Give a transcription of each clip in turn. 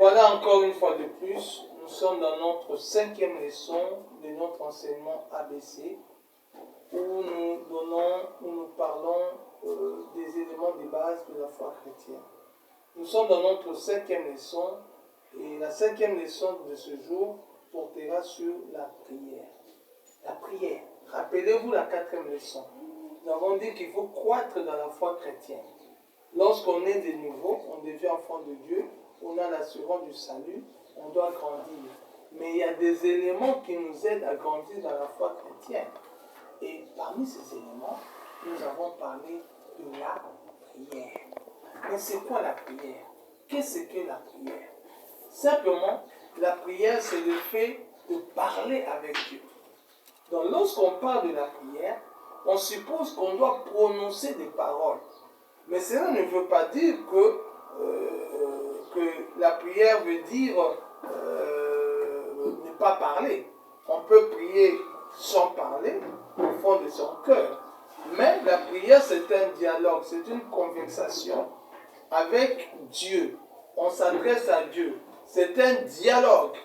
Voilà encore une fois de plus, nous sommes dans notre 5e leçon de notre enseignement ABC où nous parlons des éléments de base de la foi chrétienne. Nous sommes dans notre 5e leçon et la 5e leçon de ce jour portera sur la prière. La prière. Rappelez-vous la 4e leçon. Nous avons dit qu'il faut croître dans la foi chrétienne. Lorsqu'on est de nouveau, on devient enfant de Dieu, on a l'assurance du salut, on doit grandir. Mais il y a des éléments qui nous aident à grandir dans la foi chrétienne. Et parmi ces éléments, nous avons parlé de la prière. Mais c'est quoi la prière? Qu'est-ce que la prière? Simplement, la prière, c'est le fait de parler avec Dieu. Donc, lorsqu'on parle de la prière, on suppose qu'on doit prononcer des paroles. Mais cela ne veut pas dire que la prière veut dire ne pas parler. On peut prier sans parler au fond de son cœur. Mais la prière, c'est un dialogue, c'est une conversation avec Dieu. On s'adresse à Dieu. C'est un dialogue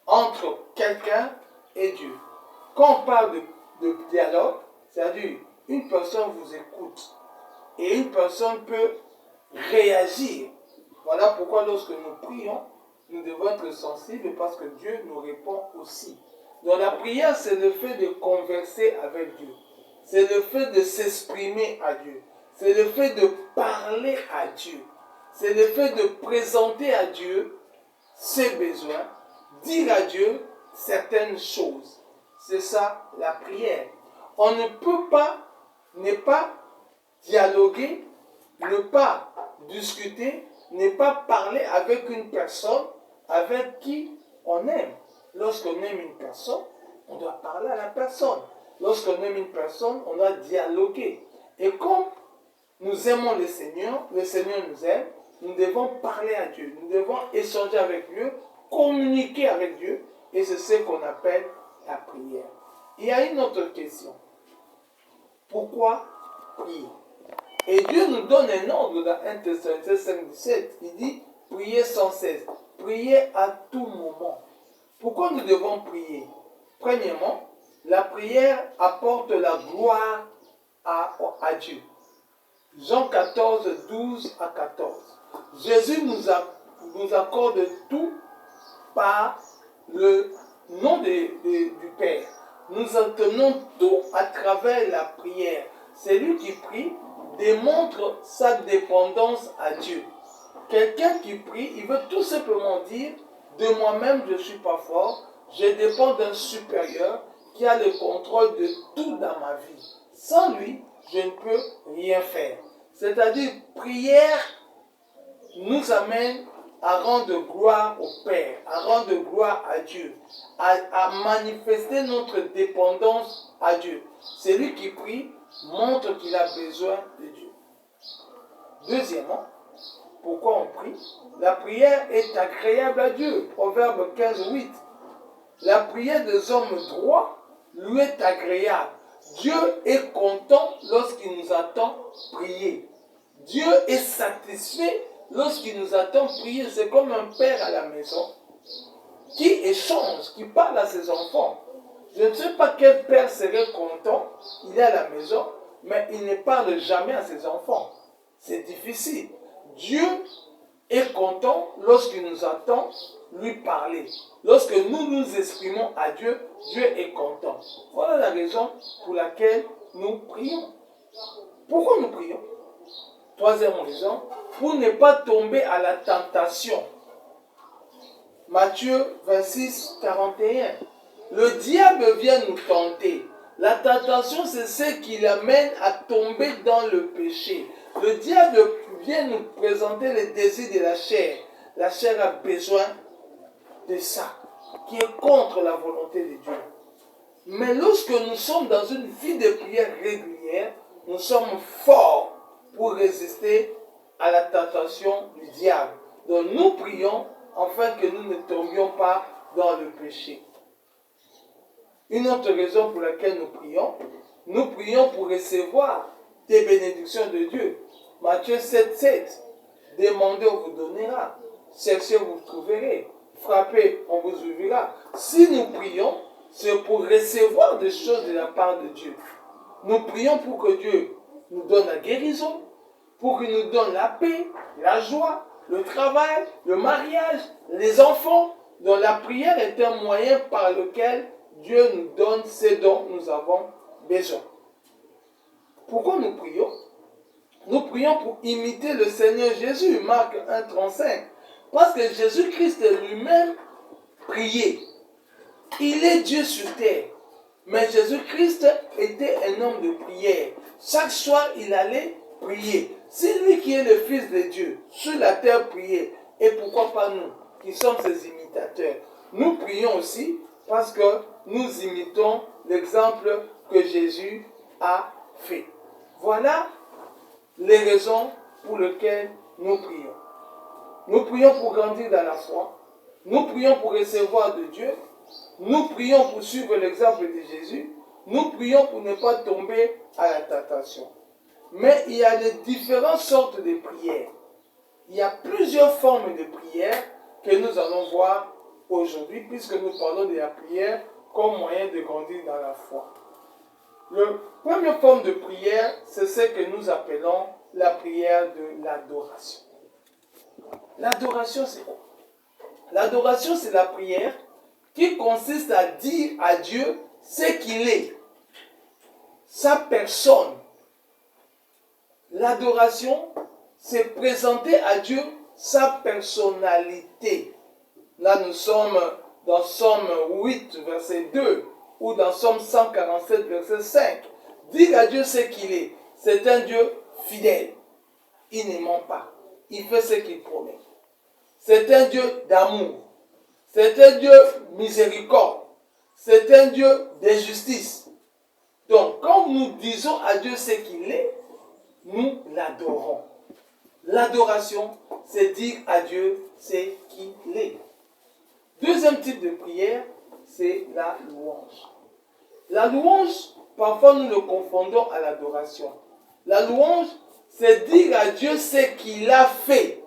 entre quelqu'un et Dieu. Quand on parle de dialogue, c'est-à-dire une personne vous écoute et une personne peut réagir. Voilà pourquoi lorsque nous prions, nous devons être sensibles parce que Dieu nous répond aussi. Donc la prière, c'est le fait de converser avec Dieu. C'est le fait de s'exprimer à Dieu. C'est le fait de parler à Dieu. C'est le fait de présenter à Dieu ses besoins, dire à Dieu certaines choses. C'est ça la prière. On ne peut pas ne pas dialoguer, ne pas discuter, ne pas parler avec une personne avec qui on aime. Lorsqu'on aime une personne, on doit parler à la personne. Lorsqu'on aime une personne, on doit dialoguer. Et comme nous aimons le Seigneur nous aime, nous devons parler à Dieu, nous devons échanger avec Dieu, communiquer avec Dieu, et c'est ce qu'on appelle la prière. Il y a une autre question. Pourquoi prier? Et Dieu nous donne un ordre dans 1 Thessaloniciens 5,17. Il dit, priez sans cesse, priez à tout moment. Pourquoi nous devons prier? Premièrement, la prière apporte la gloire à Dieu. Jean 14, 12 à 14. Jésus nous accorde tout par le nom du Père. Nous obtenons tout à travers la prière. Celui qui prie démontre sa dépendance à Dieu. Quelqu'un qui prie, il veut tout simplement dire, de moi-même je ne suis pas fort, je dépends d'un supérieur qui a le contrôle de tout dans ma vie. Sans lui, je ne peux rien faire. C'est-à-dire, prière nous amène à rendre gloire au Père, à rendre gloire à Dieu, à manifester notre dépendance à Dieu. Celui qui prie montre qu'il a besoin de Dieu. Deuxièmement, pourquoi on prie? La prière est agréable à Dieu. Proverbe 15, 8. La prière des hommes droits lui est agréable. Dieu est content lorsqu'il nous attend prier. Dieu est satisfait lorsqu'il nous attend prier. C'est comme un père à la maison qui échange, qui parle à ses enfants. Je ne sais pas quel père serait content, il est à la maison, mais il ne parle jamais à ses enfants. C'est difficile. Dieu est content lorsqu'il nous attend lui parler. Lorsque nous nous exprimons à Dieu, Dieu est content. Voilà la raison pour laquelle nous prions. Pourquoi nous prions? Troisième raison, pour ne pas tomber à la tentation. Matthieu 26, 41. Le diable vient nous tenter. La tentation, c'est ce qui l'amène à tomber dans le péché. Le diable vient nous présenter les désirs de la chair. La chair a besoin de ça, qui est contre la volonté de Dieu. Mais lorsque nous sommes dans une vie de prière régulière, nous sommes forts pour résister à la tentation du diable. Donc nous prions afin que nous ne tombions pas dans le péché. Une autre raison pour laquelle nous prions pour recevoir des bénédictions de Dieu. Matthieu 7, 7. Demandez, on vous donnera. cherchez, vous trouverez. Frappez, on vous ouvrira. Si nous prions, c'est pour recevoir des choses de la part de Dieu. Nous prions pour que Dieu nous donne la guérison, pour qu'il nous donne la paix, la joie, le travail, le mariage, les enfants. Donc la prière est un moyen par lequel Dieu nous donne ce dont nous avons besoin. Pourquoi nous prions? Nous prions pour imiter le Seigneur Jésus, Marc 1,35. Parce que Jésus-Christ lui-même priait. Il est Dieu sur terre. Mais Jésus-Christ était un homme de prière. Chaque soir, il allait prier. C'est lui qui est le Fils de Dieu, sur la terre priait. Et pourquoi pas nous, qui sommes ses imitateurs? Nous prions aussi parce que nous imitons l'exemple que Jésus a fait. Voilà les raisons pour lesquelles nous prions. Nous prions pour grandir dans la foi. Nous prions pour recevoir de Dieu. Nous prions pour suivre l'exemple de Jésus. Nous prions pour ne pas tomber à la tentation. Mais il y a de différentes sortes de prières. Il y a plusieurs formes de prières que nous allons voir aujourd'hui, puisque nous parlons de la prière comme moyen de grandir dans la foi. La première forme de prière, c'est ce que nous appelons la prière de l'adoration. L'adoration, c'est quoi? L'adoration, c'est la prière qui consiste à dire à Dieu ce qu'il est, sa personne. L'adoration, c'est présenter à Dieu sa personnalité. Là, nous sommes dans Somme 8, verset 2, ou dans Somme 147, verset 5. Dire à Dieu ce qu'il est. C'est un Dieu fidèle. Il ne ment pas. Il fait ce qu'il promet. C'est un Dieu d'amour. C'est un Dieu miséricorde. C'est un Dieu de justice. Donc, quand nous disons à Dieu ce qu'il est, nous l'adorons. L'adoration, c'est dire à Dieu ce qu'il est. Deuxième type de prière, c'est la louange. La louange, parfois nous le confondons à l'adoration. La louange, c'est dire à Dieu ce qu'il a fait.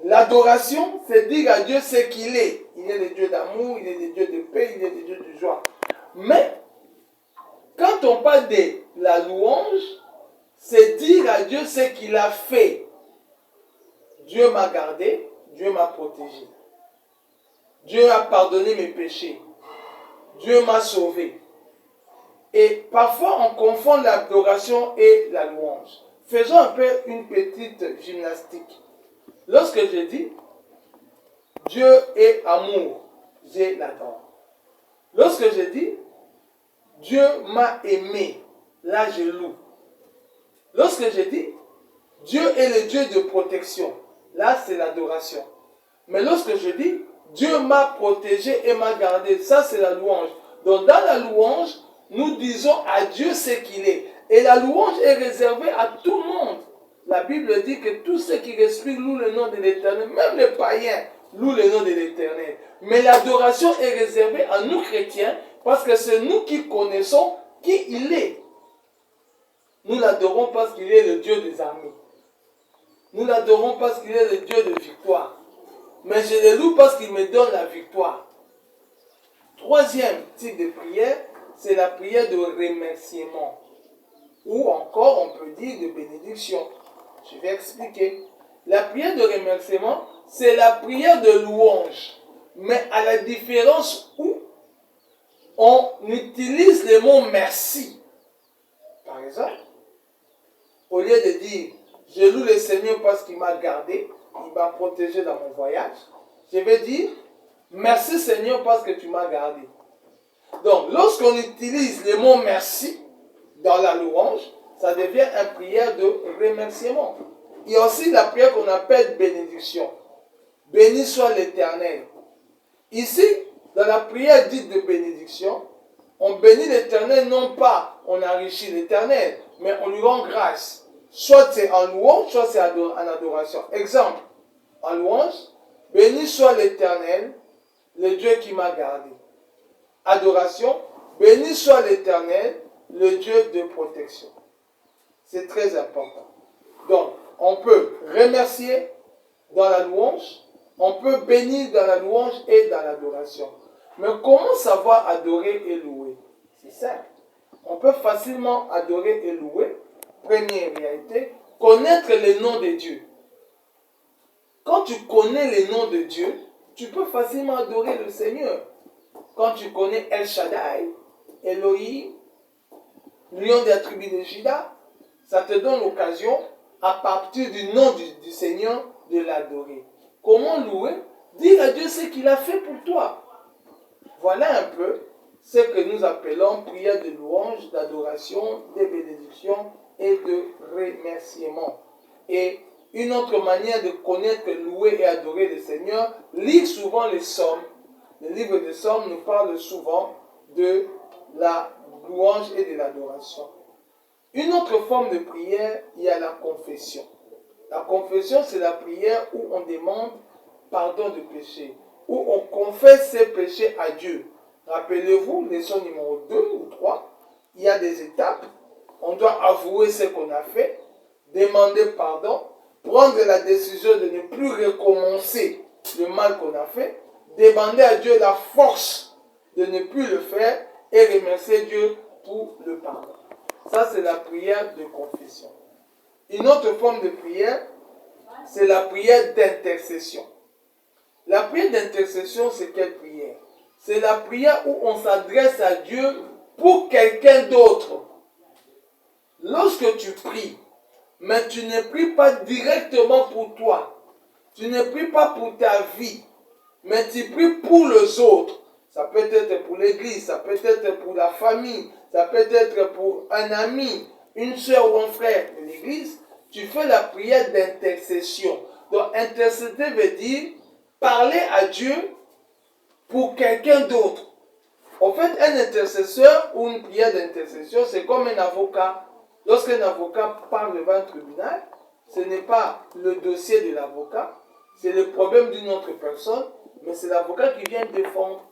L'adoration, c'est dire à Dieu ce qu'il est. Il est le Dieu d'amour, il est le Dieu de paix, il est le Dieu de joie. Mais, quand on parle de la louange, c'est dire à Dieu ce qu'il a fait. Dieu m'a gardé, Dieu m'a protégé. Dieu a pardonné mes péchés. Dieu m'a sauvé. Et parfois, on confond l'adoration et la louange. Faisons un peu une petite gymnastique. Lorsque je dis Dieu est amour, je l'adore. Lorsque je dis Dieu m'a aimé, là je loue. Lorsque je dis Dieu est le Dieu de protection, là c'est l'adoration. Mais lorsque je dis Dieu m'a protégé et m'a gardé, ça c'est la louange. Donc dans la louange, nous disons à Dieu ce qu'il est. Et la louange est réservée à tout le monde. La Bible dit que tous ceux qui respirent louent le nom de l'Éternel, même les païens louent le nom de l'Éternel. Mais l'adoration est réservée à nous chrétiens parce que c'est nous qui connaissons qui il est. Nous l'adorons parce qu'il est le Dieu des armées. Nous l'adorons parce qu'il est le Dieu de victoire. Mais je le loue parce qu'il me donne la victoire. Troisième type de prière, c'est la prière de remerciement. Ou encore, on peut dire de bénédiction. Je vais expliquer. La prière de remerciement, c'est la prière de louange. Mais à la différence où on utilise le mot merci. Par exemple, au lieu de dire « Je loue le Seigneur parce qu'il m'a gardé, il m'a protégé dans mon voyage », je vais dire « Merci Seigneur parce que tu m'as gardé ». Donc, lorsqu'on utilise le mot « merci » dans la louange, ça devient une prière de remerciement. Il y a aussi la prière qu'on appelle bénédiction. Béni soit l'Éternel. Ici, dans la prière dite de bénédiction, on bénit l'Éternel, non pas on enrichit l'Éternel, mais on lui rend grâce. Soit c'est en louange, soit c'est en adoration. Exemple, en louange, béni soit l'Éternel, le Dieu qui m'a gardé. Adoration, béni soit l'Éternel, le Dieu de protection. C'est très important. Donc, on peut remercier, dans la louange, on peut bénir dans la louange et dans l'adoration. Mais comment savoir adorer et louer? C'est simple. On peut facilement adorer et louer. Première réalité, connaître les noms de Dieu. Quand tu connais les noms de Dieu, tu peux facilement adorer le Seigneur. Quand tu connais El Shaddai, Elohim, lion des tribus de Juda, ça te donne l'occasion, à partir du nom du Seigneur, de l'adorer. Comment louer? Dire à Dieu ce qu'il a fait pour toi. Voilà un peu ce que nous appelons prière de louange, d'adoration, de bénédiction et de remerciement. Et une autre manière de connaître, louer et adorer le Seigneur, lire souvent les psaumes. Le livre des psaumes nous parle souvent de la louange et de l'adoration. Une autre forme de prière, il y a la confession. La confession, c'est la prière où on demande pardon de péché, où on confesse ses péchés à Dieu. Rappelez-vous, leçon numéro 2 ou 3, il y a des étapes. On doit avouer ce qu'on a fait, demander pardon, prendre la décision de ne plus recommencer le mal qu'on a fait, demander à Dieu la force de ne plus le faire et remercier Dieu pour le pardon. Ça, c'est la prière de confession. Une autre forme de prière, c'est la prière d'intercession. La prière d'intercession, c'est quelle prière? C'est la prière où on s'adresse à Dieu pour quelqu'un d'autre. Lorsque tu pries, mais tu ne pries pas directement pour toi, tu ne pries pas pour ta vie, mais tu pries pour les autres. Ça peut être pour l'église, ça peut être pour la famille, ça peut être pour un ami, une soeur ou un frère de l'église. Tu fais la prière d'intercession. Donc, intercéder veut dire parler à Dieu pour quelqu'un d'autre. En fait, un intercesseur ou une prière d'intercession, c'est comme un avocat. Lorsqu'un avocat parle devant un tribunal, ce n'est pas le dossier de l'avocat, c'est le problème d'une autre personne, mais c'est l'avocat qui vient défendre.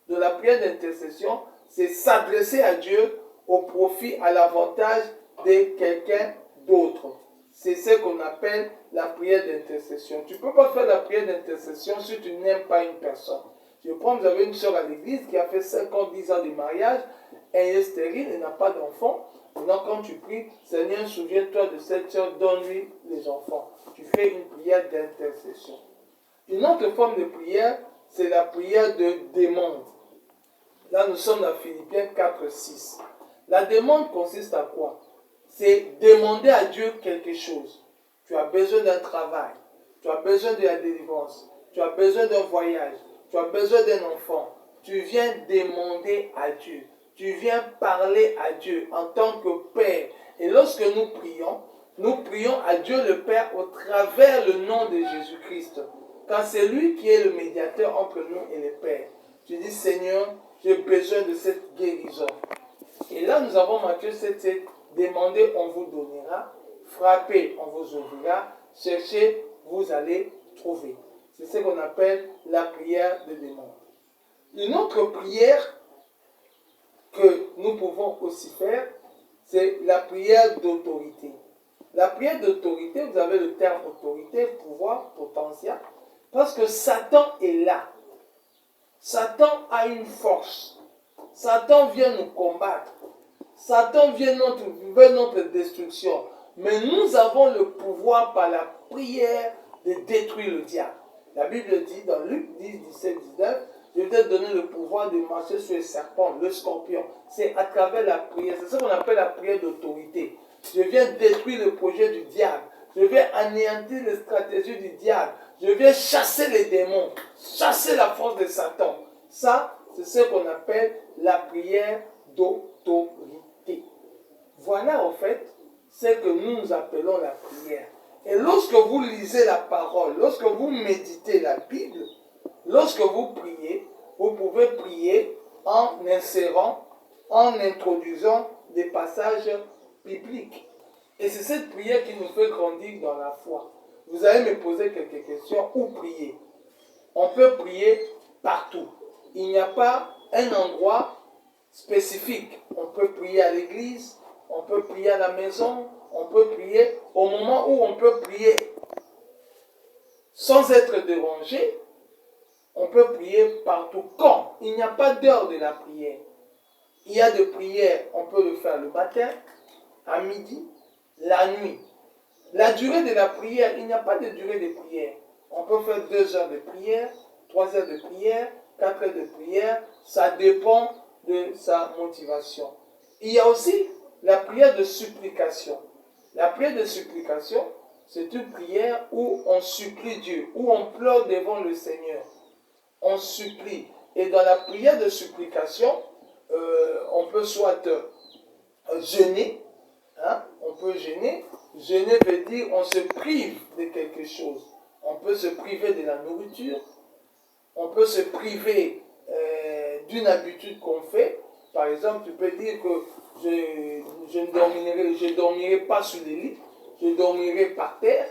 De la prière d'intercession, c'est s'adresser à Dieu au profit, à l'avantage de quelqu'un d'autre. C'est ce qu'on appelle la prière d'intercession. Tu ne peux pas faire la prière d'intercession si tu n'aimes pas une personne. Je prends, vous avez une soeur à l'église qui a fait 5 ans, 10 ans de mariage, elle est stérile, elle n'a pas d'enfant. Maintenant, quand tu pries, Seigneur, souviens-toi de cette soeur, donne-lui les enfants. Tu fais une prière d'intercession. Une autre forme de prière, c'est la prière de demande. Là, nous sommes dans Philippiens 4, 6. La demande consiste à quoi? C'est demander à Dieu quelque chose. Tu as besoin d'un travail, tu as besoin de la délivrance, tu as besoin d'un voyage, tu as besoin d'un enfant. Tu viens demander à Dieu. Tu viens parler à Dieu en tant que Père. Et lorsque nous prions à Dieu le Père au travers le nom de Jésus-Christ. Car c'est lui qui est le médiateur entre nous et le Père. Tu dis, Seigneur, j'ai besoin de cette guérison. Et là, nous avons Matthieu 7, demandez, on vous donnera. Frappez, on vous ouvrira. Cherchez, vous allez trouver. C'est ce qu'on appelle la prière de demande. Une autre prière que nous pouvons aussi faire, c'est la prière d'autorité. La prière d'autorité, vous avez le terme autorité, pouvoir, potentiel, parce que Satan est là. Satan a une force. Satan vient nous combattre. Satan veut notre destruction. Mais nous avons le pouvoir par la prière de détruire le diable. La Bible dit dans Luc 10, 17, 19, je vais te donner le pouvoir de marcher sur les serpents, le scorpion. C'est à travers la prière. C'est ce qu'on appelle la prière d'autorité. Je viens détruire le projet du diable. Je viens anéantir les stratégies du diable. Je viens chasser les démons, chasser la force de Satan. Ça, c'est ce qu'on appelle la prière d'autorité. Voilà en fait ce que nous appelons la prière. Et lorsque vous lisez la parole, lorsque vous méditez la Bible, lorsque vous priez, vous pouvez prier en insérant, en introduisant des passages bibliques. Et c'est cette prière qui nous fait grandir dans la foi. Vous allez me poser quelques questions. Où prier? On peut prier partout. Il n'y a pas un endroit spécifique. On peut prier à l'église, on peut prier à la maison, on peut prier au moment où on peut prier. sans être dérangé, on peut prier partout. Quand il n'y a pas d'heure de la prière, il y a des prières, on peut le faire le matin, à midi, la nuit. La durée de la prière, il n'y a pas de durée de prière. On peut faire 2 heures de prière, 3 heures de prière, 4 heures de prière. Ça dépend de sa motivation. Il y a aussi la prière de supplication. La prière de supplication, c'est une prière où on supplie Dieu, où on pleure devant le Seigneur. On supplie. Et dans la prière de supplication, on peut soit jeûner, hein? On peut jeûner. Jeûner veut dire on se prive de quelque chose. On peut se priver de la nourriture, on peut se priver d'une habitude qu'on fait. Par exemple, tu peux dire que je ne dormirai pas sur les lits, je dormirai par terre.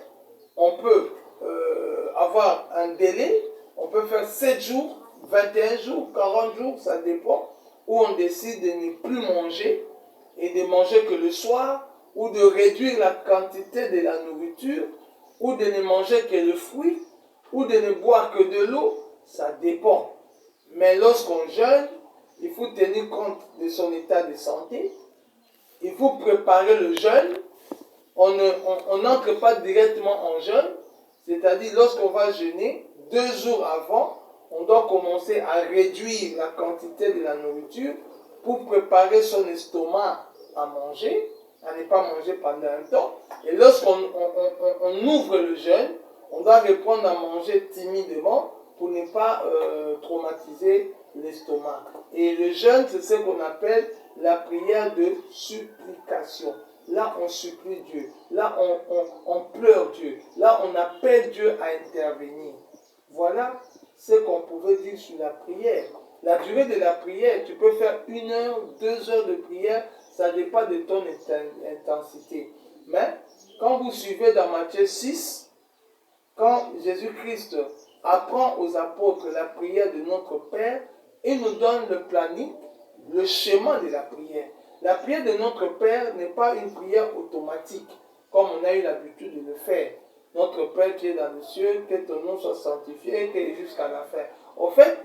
On peut avoir un délai, on peut faire 7 jours, 21 jours, 40 jours, ça dépend, où on décide de ne plus manger et de manger que le soir, ou de réduire la quantité de la nourriture, ou de ne manger que le fruit, ou de ne boire que de l'eau, ça dépend. Mais lorsqu'on jeûne, il faut tenir compte de son état de santé, il faut préparer le jeûne, on n'entre pas directement en jeûne, c'est-à-dire lorsqu'on va jeûner, 2 jours avant, on doit commencer à réduire la quantité de la nourriture pour préparer son estomac à manger, à ne pas manger pendant un temps. Et lorsqu'on ouvre le jeûne, on doit reprendre à manger timidement pour ne pas traumatiser l'estomac. Et le jeûne, c'est ce qu'on appelle la prière de supplication. Là, on supplie Dieu. Là, on pleure Dieu. Là, on appelle Dieu à intervenir. Voilà ce qu'on pouvait dire sur la prière. La durée de la prière, tu peux faire 1 heure, 2 heures de prière, ça dépend de ton intensité. Mais quand vous suivez dans Matthieu 6, quand Jésus-Christ apprend aux apôtres la prière de notre Père, il nous donne le planning, le schéma de la prière. La prière de notre Père n'est pas une prière automatique, comme on a eu l'habitude de le faire. Notre Père qui est dans les cieux, que ton nom soit sanctifié, que jusqu'à la fin. En fait,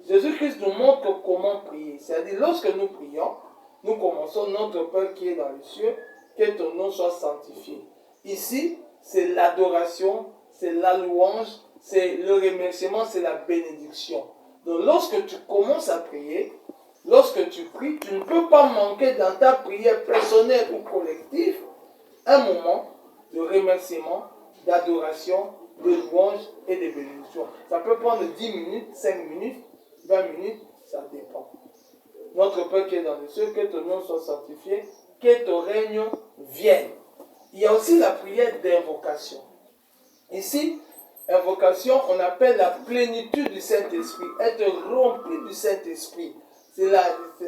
Jésus-Christ nous montre comment prier. C'est-à-dire, lorsque nous prions, nous commençons notre Père qui est dans les cieux, que ton nom soit sanctifié. Ici, c'est l'adoration, c'est la louange, c'est le remerciement, c'est la bénédiction. Donc, lorsque tu commences à prier, lorsque tu pries, tu ne peux pas manquer dans ta prière personnelle ou collective un moment de remerciement, d'adoration, de louange et de bénédiction. Ça peut prendre 10 minutes, 5 minutes, 20 minutes, ça dépend. Notre Père qui est dans les cieux, que ton nom soit sanctifié, que ton règne vienne. Il y a aussi la prière d'invocation. Ici, invocation, on appelle la plénitude du Saint-Esprit, être rempli du Saint-Esprit.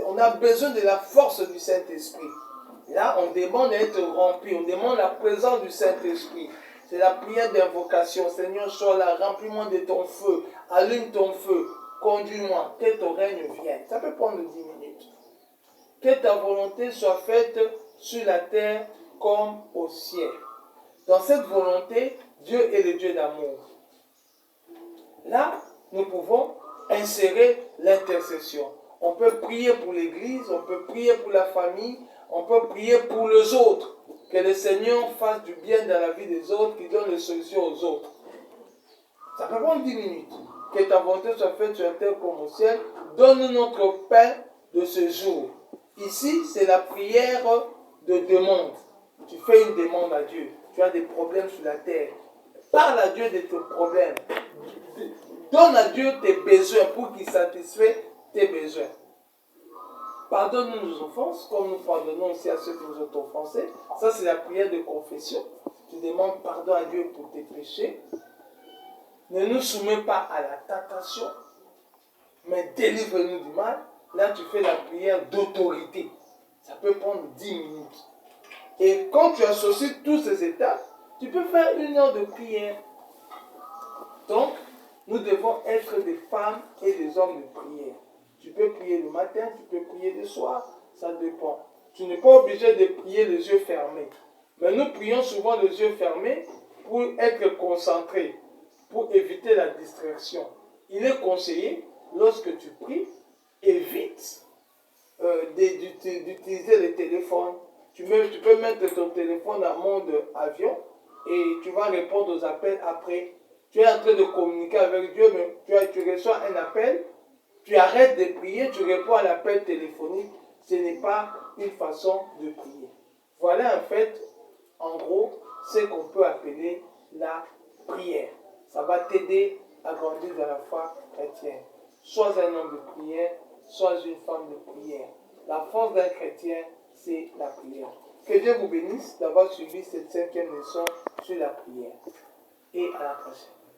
On a besoin de la force du Saint-Esprit. Là, on demande d'être rempli, on demande la présence du Saint-Esprit. C'est la prière d'invocation. Seigneur, sois là, remplis-moi de ton feu, allume ton feu, conduis-moi, que ton règne vienne. Ça peut prendre 10 minutes. Que ta volonté soit faite sur la terre comme au ciel. Dans cette volonté, Dieu est le Dieu d'amour. Là, nous pouvons insérer l'intercession. On peut prier pour l'Église, on peut prier pour la famille, on peut prier pour les autres. Que le Seigneur fasse du bien dans la vie des autres, qu'il donne les solutions aux autres. Ça peut prendre 10 minutes. Que ta volonté soit faite sur la terre comme au ciel. Donne-nous notre pain de ce jour. Ici, c'est la prière de demande. Tu fais une demande à Dieu. Tu as des problèmes sur la terre. Parle à Dieu de tes problèmes. Donne à Dieu tes besoins pour qu'il satisfasse tes besoins. Pardonne-nous nos offenses, comme nous pardonnons aussi à ceux qui nous ont offensés. Ça, c'est la prière de confession. Tu demandes pardon à Dieu pour tes péchés. Ne nous soumets pas à la tentation, mais délivre-nous du mal. Là, tu fais la prière d'autorité. Ça peut prendre 10 minutes. Et quand tu associes tous ces étapes, tu peux faire 1 heure de prière. Donc, nous devons être des femmes et des hommes de prière. Tu peux prier le matin, tu peux prier le soir, ça dépend. Tu n'es pas obligé de prier les yeux fermés. Mais nous prions souvent les yeux fermés pour être concentrés, pour éviter la distraction. Il est conseillé, lorsque tu pries, évite d'utiliser le téléphone. Tu peux mettre ton téléphone en mode avion et tu vas répondre aux appels après. Tu es en train de communiquer avec Dieu, mais tu reçois un appel, tu arrêtes de prier, tu réponds à l'appel téléphonique. Ce n'est pas une façon de prier. Voilà en fait, en gros, ce qu'on peut appeler la prière. Ça va t'aider à grandir dans la foi chrétienne. Sois un homme de prière, sois une femme de prière. La force d'un chrétien, c'est la prière. Que Dieu vous bénisse d'avoir suivi cette 5e leçon sur la prière. Et à la prochaine.